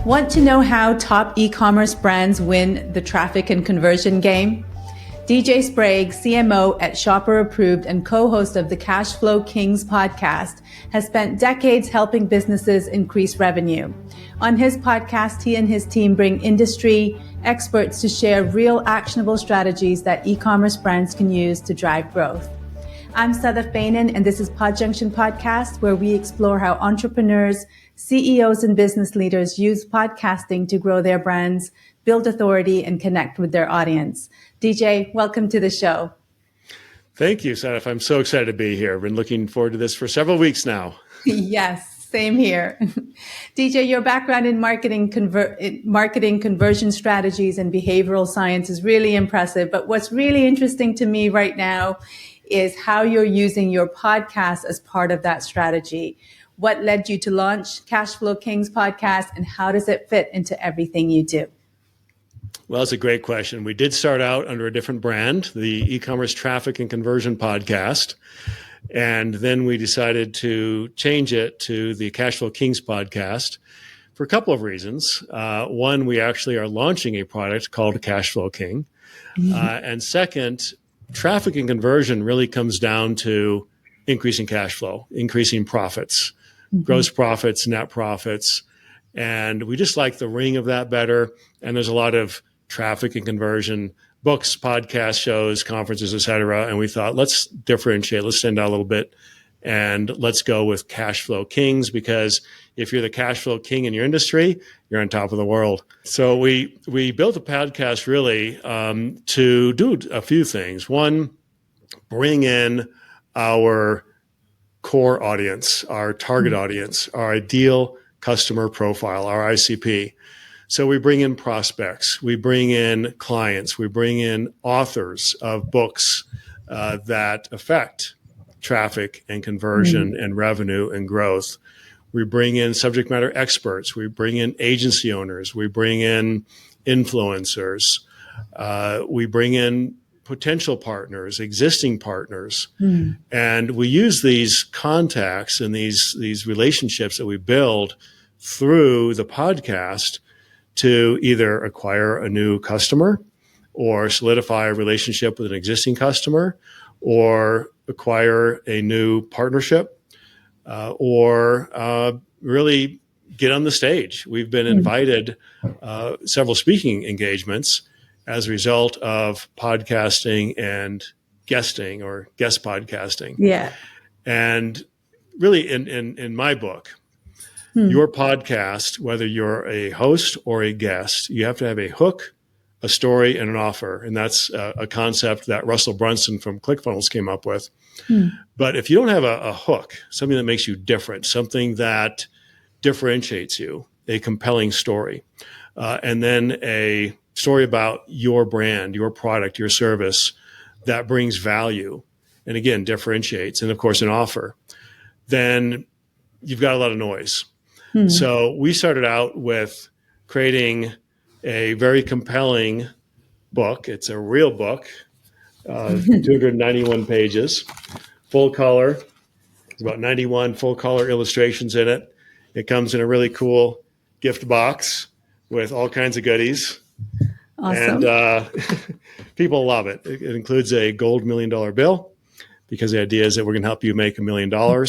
Want to know how top e-commerce brands win the traffic and conversion game? DJ Sprague, CMO at Shopper Approved and co-host of the Cash Flow Kings podcast, has spent decades helping businesses increase revenue. On his podcast, he and his team bring industry experts to share real actionable strategies that e-commerce brands can use to drive growth. I'm Sadaf Bainan, and this is PodJunction Podcast, where we explore how entrepreneurs, CEOs, and business leaders use podcasting to grow their brands, build authority, and connect with their audience. DJ, welcome to the show. Thank you, Sadaf. I'm so excited to be here. I've been looking forward to this for several weeks now. Yes, same here. DJ, your background in marketing conversion strategies and behavioral science is really impressive. But what's really interesting to me right now is how you're using your podcast as part of that strategy. What led you to launch Cash Flow Kings podcast, and how does it fit into everything you do? Well, that's a great question. We did start out under a different brand, the e-commerce traffic and conversion podcast. And then we decided to change it to the Cash Flow Kings podcast for a couple of reasons. One, we actually are launching a product called Cash Flow King. And second, traffic and conversion really comes down to increasing cash flow, increasing profits, gross profits, net profits. And we just like the ring of that better. And there's a lot of traffic and conversion books, podcasts, shows, conferences, et cetera. And we thought, let's differentiate, let's stand out a little bit, and let's go with Cash Flow Kings, because if you're the cash flow king in your industry, you're on top of the world. So we built a podcast really to do a few things. One, bring in our core audience, our target audience, our ideal customer profile, our ICP. So we bring in prospects, we bring in clients, we bring in authors of books that affect traffic and conversion and revenue and growth. We bring in subject matter experts, we bring in agency owners, we bring in influencers, we bring in potential partners, existing partners. And we use these contacts and these relationships that we build through the podcast to either acquire a new customer or solidify a relationship with an existing customer or acquire a new partnership or really get on the stage. We've been invited several speaking engagements as a result of podcasting and guesting or guest podcasting. Yeah. And really in my book, your podcast, whether you're a host or a guest, you have to have a hook, a story, and an offer. And that's a concept that Russell Brunson from ClickFunnels came up with. But if you don't have a hook, something that makes you different, something that differentiates you, a compelling story, and then a story about your brand, your product, your service that brings value, and again, differentiates, and of course, an offer, then you've got a lot of noise. So we started out with creating a very compelling book. It's a real book, 291 pages, full color. There's about 91 full color illustrations in it. It comes in a really cool gift box with all kinds of goodies. Awesome. And people love it. It includes a gold $1 million bill, because the idea is that we're going to help you make $1 million.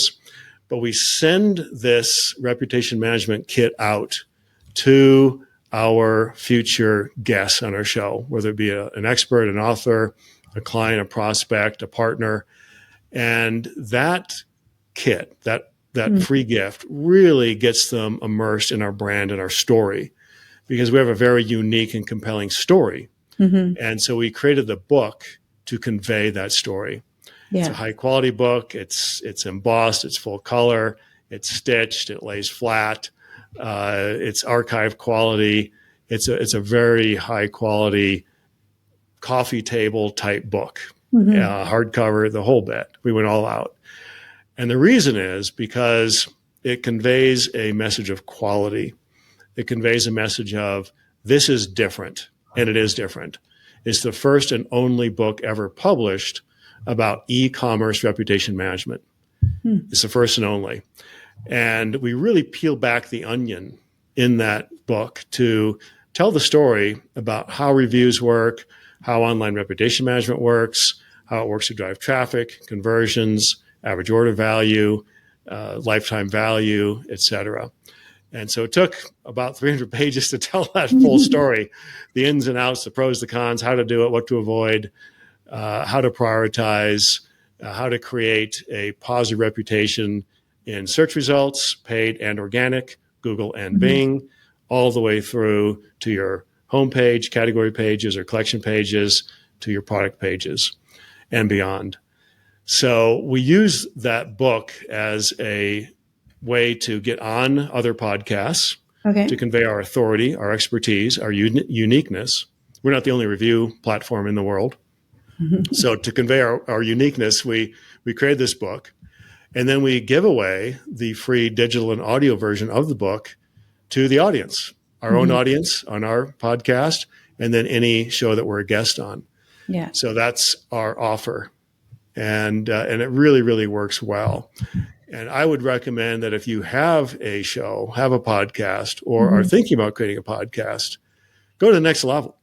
But we send this reputation management kit out to our future guests on our show, whether it be an expert, an author, a client, a prospect, a partner. And that kit, that free gift really gets them immersed in our brand and our story, because we have a very unique and compelling story. And so we created the book to convey that story. Yeah. It's a high quality book. It's embossed. It's full color. It's stitched. It lays flat. It's archive quality. It's a very high quality coffee table type book, hardcover, the whole bit. We went all out. And the reason is because it conveys a message of quality. It conveys a message of this is different, and it is different. It's the first and only book ever published about e-commerce reputation management. It's the first and only. And we really peel back the onion in that book to tell the story about how reviews work, how online reputation management works, how it works to drive traffic, conversions, average order value, lifetime value, etc. And so it took about 300 pages to tell that full story, the ins and outs, the pros, the cons, how to do it, what to avoid, how to prioritize, how to create a positive reputation in search results, paid and organic, Google and Bing, all the way through to your homepage, category pages, or collection pages, to your product pages and beyond. So we use that book as a way to get on other podcasts, to convey our authority, our expertise, our uniqueness. We're not the only review platform in the world. So to convey our uniqueness, we created this book, and then we give away the free digital and audio version of the book to the audience, our own audience on our podcast, and then any show that we're a guest on. Yeah. So that's our offer. And it really, really works well. And I would recommend that if you have a show, have a podcast, or are thinking about creating a podcast, go to the next level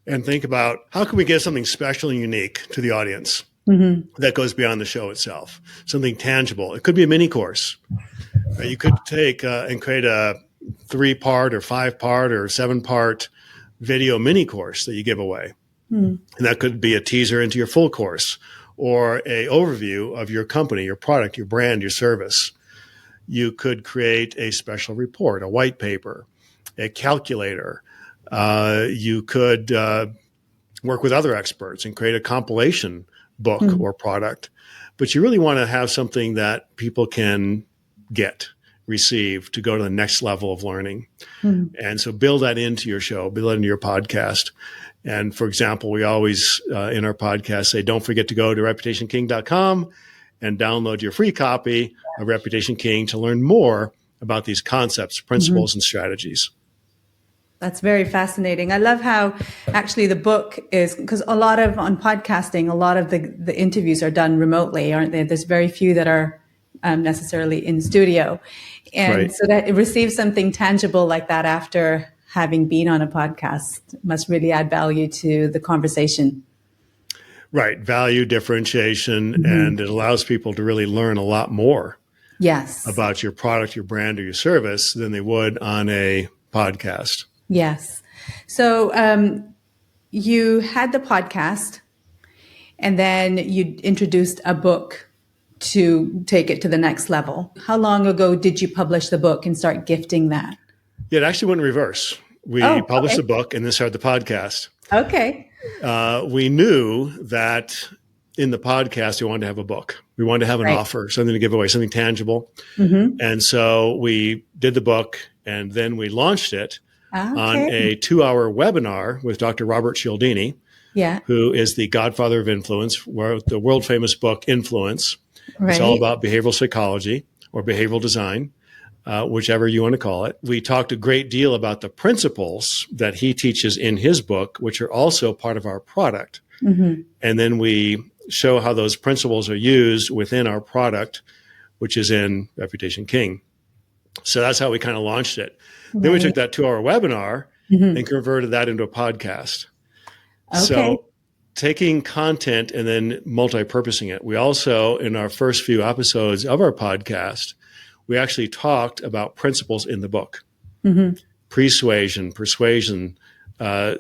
and think about how can we get something special and unique to the audience that goes beyond the show itself, something tangible. It could be a mini course. You could take and create a 3-part or 5-part or 7-part video mini course that you give away. And that could be a teaser into your full course, or a overview of your company, your product, your brand, your service. You could create a special report, a white paper, a calculator. You could work with other experts and create a compilation book or product. But you really want to have something that people can receive to go to the next level of learning. And so build that into your show, build it into your podcast. And for example, we always in our podcast say, don't forget to go to reputationking.com and download your free copy of Reputation King to learn more about these concepts, principles, and strategies. That's very fascinating. I love how actually the book is, because on podcasting, a lot of the interviews are done remotely, aren't they? There's very few that are necessarily in studio. And so that it receives something tangible like that after having been on a podcast must really add value to the conversation. Right. Value, differentiation, and it allows people to really learn a lot more about your product, your brand, or your service than they would on a podcast. Yes. So you had the podcast, and then you introduced a book to take it to the next level. How long ago did you publish the book and start gifting that? Yeah, it actually went in reverse. We published the book and then started the podcast. Okay. We knew that in the podcast, we wanted to have a book. We wanted to have an offer, something to give away, something tangible. And so we did the book, and then we launched it on a 2-hour webinar with Dr. Robert Cialdini, who is the godfather of influence, wrote the world famous book, Influence. It's all about behavioral psychology or behavioral design. Whichever you want to call it. We talked a great deal about the principles that he teaches in his book, which are also part of our product. And then we show how those principles are used within our product, which is in Reputation King. So that's how we kind of launched it. Then we took that 2-hour webinar and converted that into a podcast. So taking content and then multi-purposing it. We also, in our first few episodes of our podcast, we actually talked about principles in the book. Persuasion,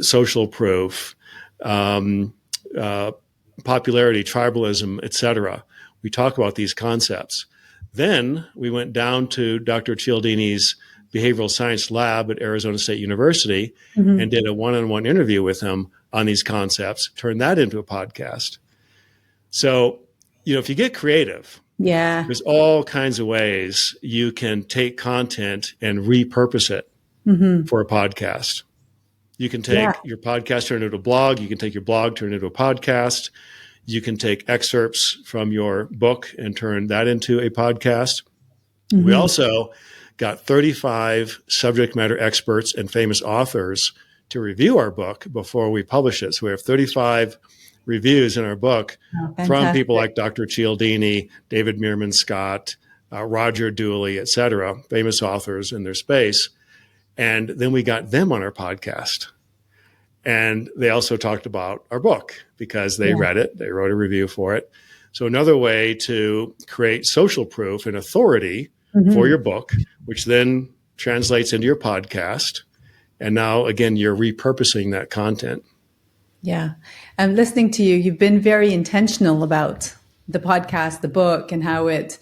social proof, popularity, tribalism, etc. We talk about these concepts. Then we went down to Dr. Cialdini's behavioral science lab at Arizona State University and did a one-on-one interview with him on these concepts, turned that into a podcast. So, if you get creative, there's all kinds of ways you can take content and repurpose it for a podcast. You can take your podcast, turn it into a blog. You can take your blog, turn it into a podcast. You can take excerpts from your book and turn that into a podcast. We also got 35 subject matter experts and famous authors to review our book before we publish it. So we have 35 reviews in our book from people like Dr. Cialdini, David Meerman Scott, Roger Dooley, et cetera, famous authors in their space. And then we got them on our podcast. And they also talked about our book because they read it. They wrote a review for it. So another way to create social proof and authority for your book, which then translates into your podcast. And now, again, you're repurposing that content. Yeah. I'm listening to you. You've been very intentional about the podcast, the book, and how it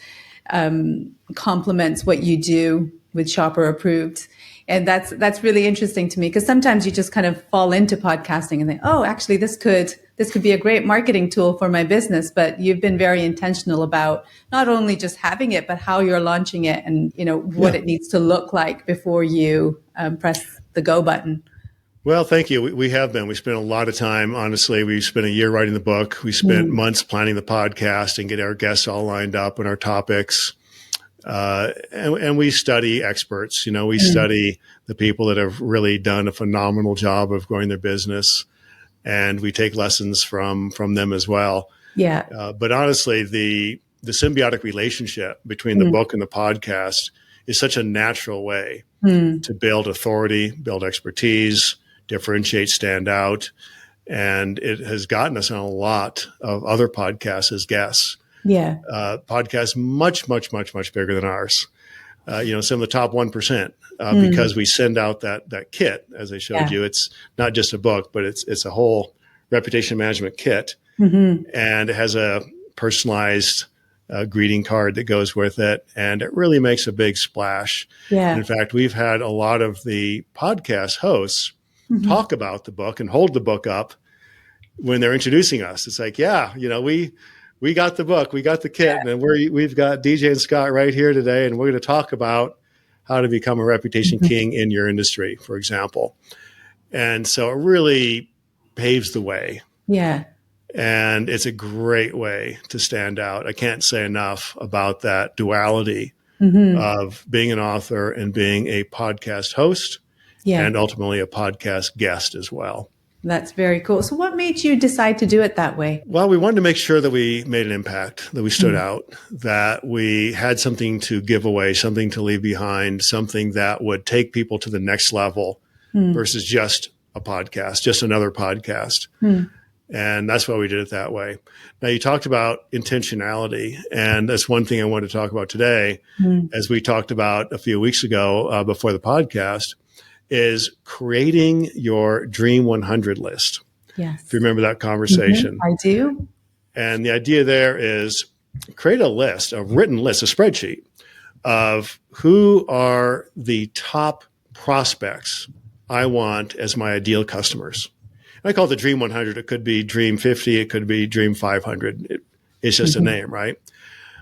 complements what you do with Shopper Approved. And that's really interesting to me, because sometimes you just kind of fall into podcasting and think, oh, actually, this could be a great marketing tool for my business. But you've been very intentional about not only just having it, but how you're launching it, and what it needs to look like before you press the go button. Well, thank you. We have been. We spent a lot of time, honestly. We spent a year writing the book. We spent months planning the podcast and getting our guests all lined up and our topics. And we study experts. We study the people that have really done a phenomenal job of growing their business, and we take lessons from them as well. Yeah. But honestly, the symbiotic relationship between the book and the podcast is such a natural way to build authority, build expertise, differentiate, stand out. And it has gotten us on a lot of other podcasts as guests. Yeah. Podcasts much, much, much, much bigger than ours. Some of the top 1%, because we send out that kit, as I showed you. It's not just a book, but it's a whole reputation management kit. And it has a personalized greeting card that goes with it. And it really makes a big splash. Yeah. And in fact, we've had a lot of the podcast hosts talk about the book and hold the book up when they're introducing us. It's like, we got the book, we got the kit, and we've got DJ and Scott right here today, and we're going to talk about how to become a reputation king in your industry, for example. And so it really paves the way. Yeah. And it's a great way to stand out. I can't say enough about that duality of being an author and being a podcast host, and ultimately a podcast guest as well. That's very cool. So what made you decide to do it that way? Well, we wanted to make sure that we made an impact, that we stood out, that we had something to give away, something to leave behind, something that would take people to the next level versus just a podcast, just another podcast. And that's why we did it that way. Now, you talked about intentionality, and that's one thing I want to talk about today, as we talked about a few weeks ago before the podcast, is creating your Dream 100 list. Yes. If you remember that conversation. I do. And the idea there is create a list, a written list, a spreadsheet of who are the top prospects I want as my ideal customers. I call it the Dream 100. It could be Dream 50. It could be Dream 500. It's just a name, right?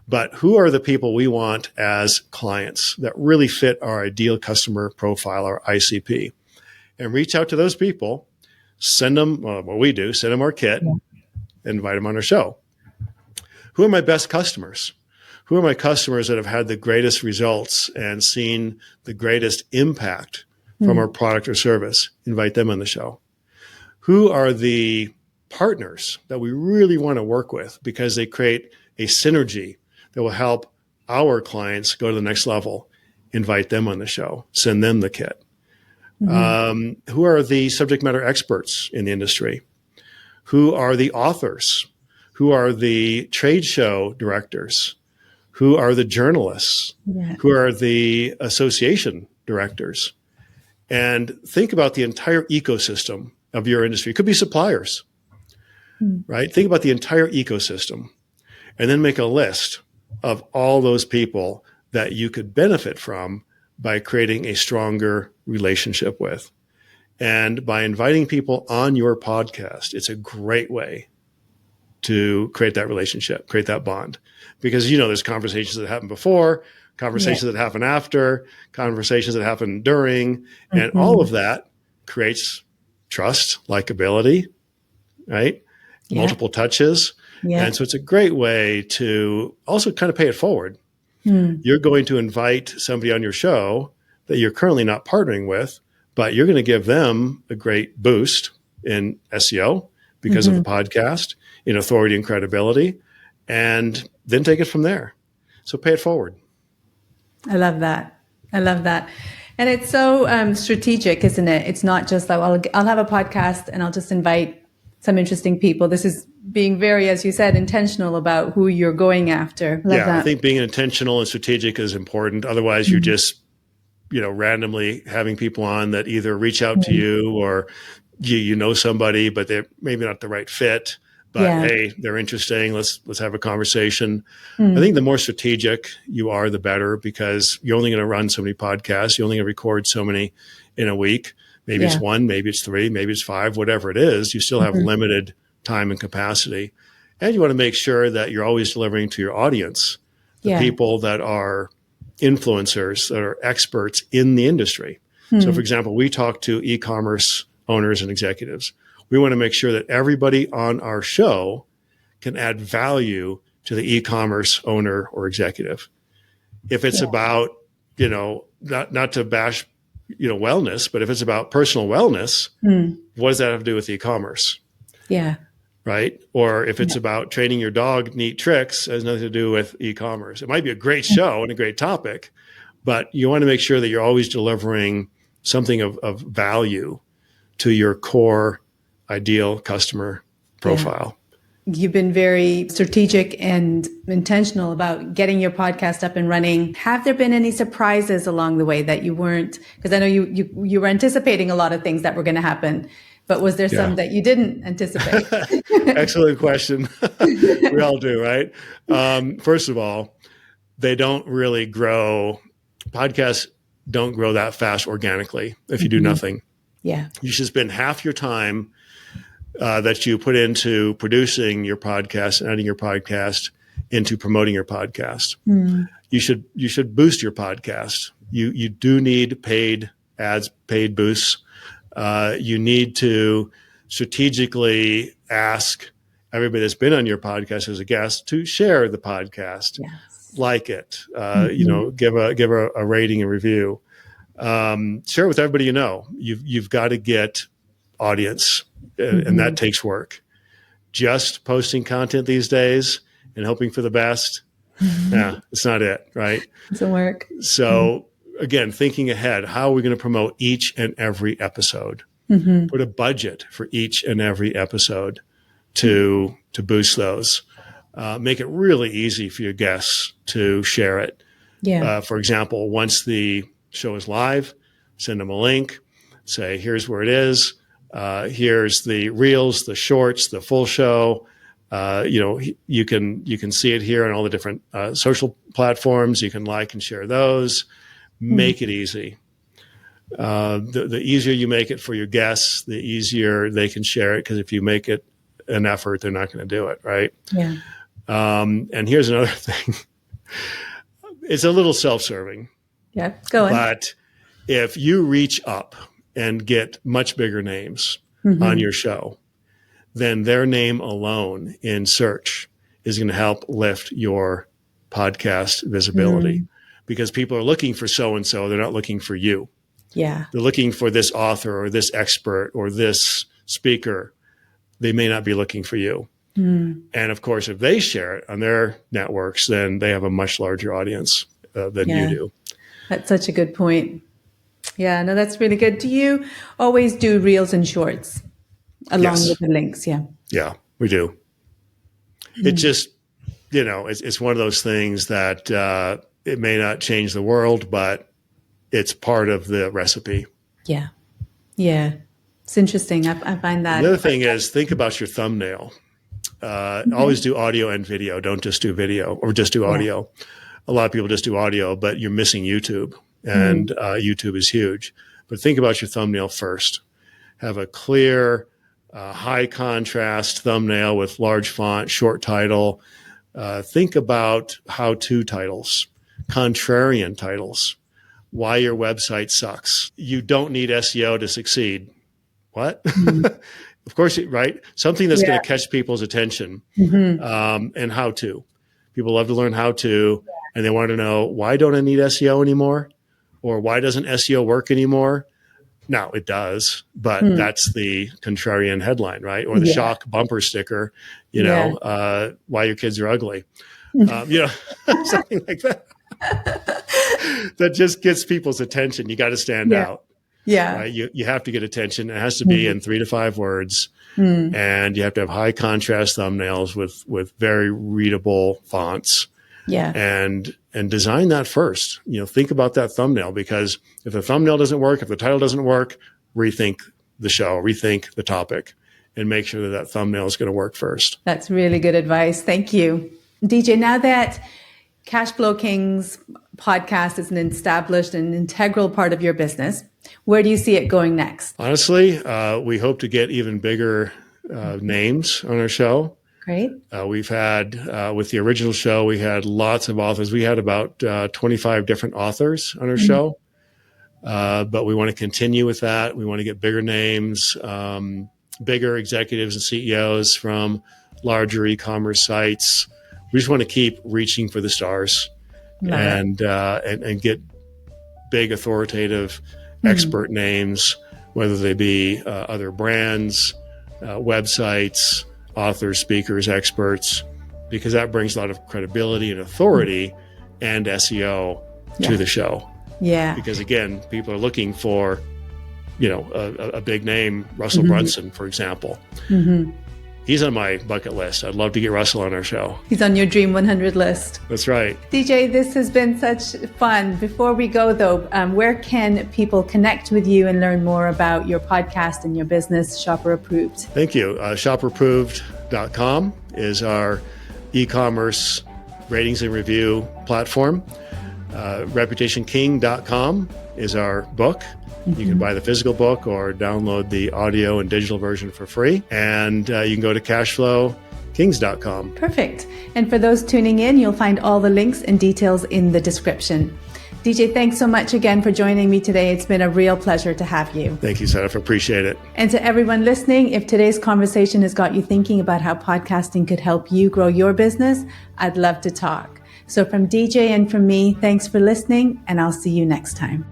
But who are the people we want as clients that really fit our ideal customer profile, our ICP? And reach out to those people, send them, what we do, send them our kit, invite them on our show. Who are my best customers? Who are my customers that have had the greatest results and seen the greatest impact from our product or service? Invite them on the show. Who are the partners that we really want to work with because they create a synergy that will help our clients go to the next level? Invite them on the show, send them the kit. Who are the subject matter experts in the industry? Who are the authors? Who are the trade show directors? Who are the journalists? Who are the association directors? And think about the entire ecosystem of your industry. It could be suppliers, right? Think about the entire ecosystem and then make a list of all those people that you could benefit from by creating a stronger relationship with. And by inviting people on your podcast, it's a great way to create that relationship, create that bond. Because, there's conversations that happen before, conversations that happen after, conversations that happen during, and all of that creates trust, likability, right? Multiple touches. And so it's a great way to also kind of pay it forward. You're going to invite somebody on your show that you're currently not partnering with, but you're going to give them a great boost in SEO because of the podcast, in authority and credibility, and then take it from there. So pay it forward. I love that. And it's so strategic, isn't it? It's not just like, well, I'll have a podcast and I'll just invite some interesting people. This is being very, as you said, intentional about who you're going after. I think being intentional and strategic is important. Otherwise, you're just, randomly having people on that either reach out to you or you know somebody, but they're maybe not the right fit. But hey, they're interesting. Let's have a conversation. I think the more strategic you are, the better, because you're only going to run so many podcasts. You're only going to record so many in a week. Maybe it's one, maybe it's three, maybe it's five, whatever it is. You still have limited time and capacity. And you want to make sure that you're always delivering to your audience, the people that are influencers, that are experts in the industry. So, for example, we talk to e-commerce owners and executives. We want to make sure that everybody on our show can add value to the e-commerce owner or executive. If it's about, not to bash, wellness, but if it's about personal wellness, what does that have to do with e-commerce? Yeah. Right? Or if it's about training your dog neat tricks, it has nothing to do with e-commerce. It might be a great show and a great topic, but you want to make sure that you're always delivering something of value to your core ideal customer profile. You've been very strategic and intentional about getting your podcast up and running. Have there been any surprises along the way that you weren't, because I know you were anticipating a lot of things that were going to happen, but was there some that you didn't anticipate? Excellent question. We all do, right? First of all, they don't really grow. Podcasts don't grow that fast organically if you do nothing. Yeah. You should spend half your time that you put into producing your podcast and adding your podcast into promoting your podcast. You should boost your podcast. You do need paid ads, paid boosts. You need to strategically ask everybody that's been on your podcast as a guest to share the podcast, like it, give a rating and review, share it with everybody you know. You've got to get audience, and that takes work. Just posting content these days and hoping for the best, it's not it, right? It doesn't work. So again, thinking ahead, how are we going to promote each and every episode? Put a budget for each and every episode to boost those. Make it really easy for your guests to share it. For example, once the show is live, send them a link, say, here's where it is. Here's the reels, the shorts, the full show. You can see it here on all the different social platforms. You can like and share those. Make it easy. The easier you make it for your guests, the easier they can share it. Because if you make it an effort, they're not going to do it, right? Yeah. And here's another thing. It's a little self-serving. Yeah, go on. But if you reach up and get much bigger names on your show, then their name alone in search is going to help lift your podcast visibility, because people are looking for so-and-so. They're not looking for you. Yeah. They're looking for this author or this expert or this speaker. They may not be looking for you. And of course, if they share it on their networks, then they have a much larger audience than you do. That's such a good point. Yeah, no, that's really good. Do you always do reels and shorts along with the links? Yeah. Yeah, we do. It just, it's one of those things that it may not change the world, but it's part of the recipe. Yeah. Yeah. It's interesting. I find that. The other thing is, think about your thumbnail. Always do audio and video. Don't just do video or just do audio. A lot of people just do audio, but you're missing YouTube, and YouTube is huge. But think about your thumbnail first. Have a clear, high contrast thumbnail with large font, short title. Think about how-to titles, contrarian titles, why your website sucks. You don't need SEO to succeed. What? Of course, right? Something that's going to catch people's attention, and how to. People love to learn how to, and they want to know, why don't I need SEO anymore? Or why doesn't SEO work anymore? No, it does, but that's the contrarian headline, right? Or the shock bumper sticker, why your kids are ugly, something like that. that just gets people's attention. You got to stand out. Yeah. Right? You have to get attention. It has to be in 3 to 5 words. And you have to have high contrast thumbnails with very readable fonts. Yeah. And design that first. Think about that thumbnail, because if the thumbnail doesn't work, if the title doesn't work, rethink the show, rethink the topic, and make sure that thumbnail is going to work first. That's really good advice. Thank you. DJ, now that Cashflow Kings podcast is an established and integral part of your business, where do you see it going next? Honestly, we hope to get even bigger names on our show. Great. We've had, with the original show, we had lots of authors. We had about 25 different authors on our show. But we want to continue with that. We want to get bigger names, bigger executives and CEOs from larger e-commerce sites. We just want to keep reaching for the stars and get big, authoritative expert names, whether they be other brands, websites, authors, speakers, experts, because that brings a lot of credibility and authority and SEO to the show. Yeah. Because again, people are looking for, a big name, Russell Brunson, for example. He's on my bucket list. I'd love to get Russell on our show. He's on your Dream 100 list. That's right. DJ, this has been such fun. Before we go, though, where can people connect with you and learn more about your podcast and your business, Shopper Approved? Thank you. Shopperapproved.com is our e-commerce ratings and review platform. ReputationKing.com is our book. You can buy the physical book or download the audio and digital version for free. And you can go to cashflowkings.com. Perfect. And for those tuning in, you'll find all the links and details in the description. DJ, thanks so much again for joining me today. It's been a real pleasure to have you. Thank you, Sadaf. Appreciate it. And to everyone listening, if today's conversation has got you thinking about how podcasting could help you grow your business, I'd love to talk. So from DJ and from me, thanks for listening, and I'll see you next time.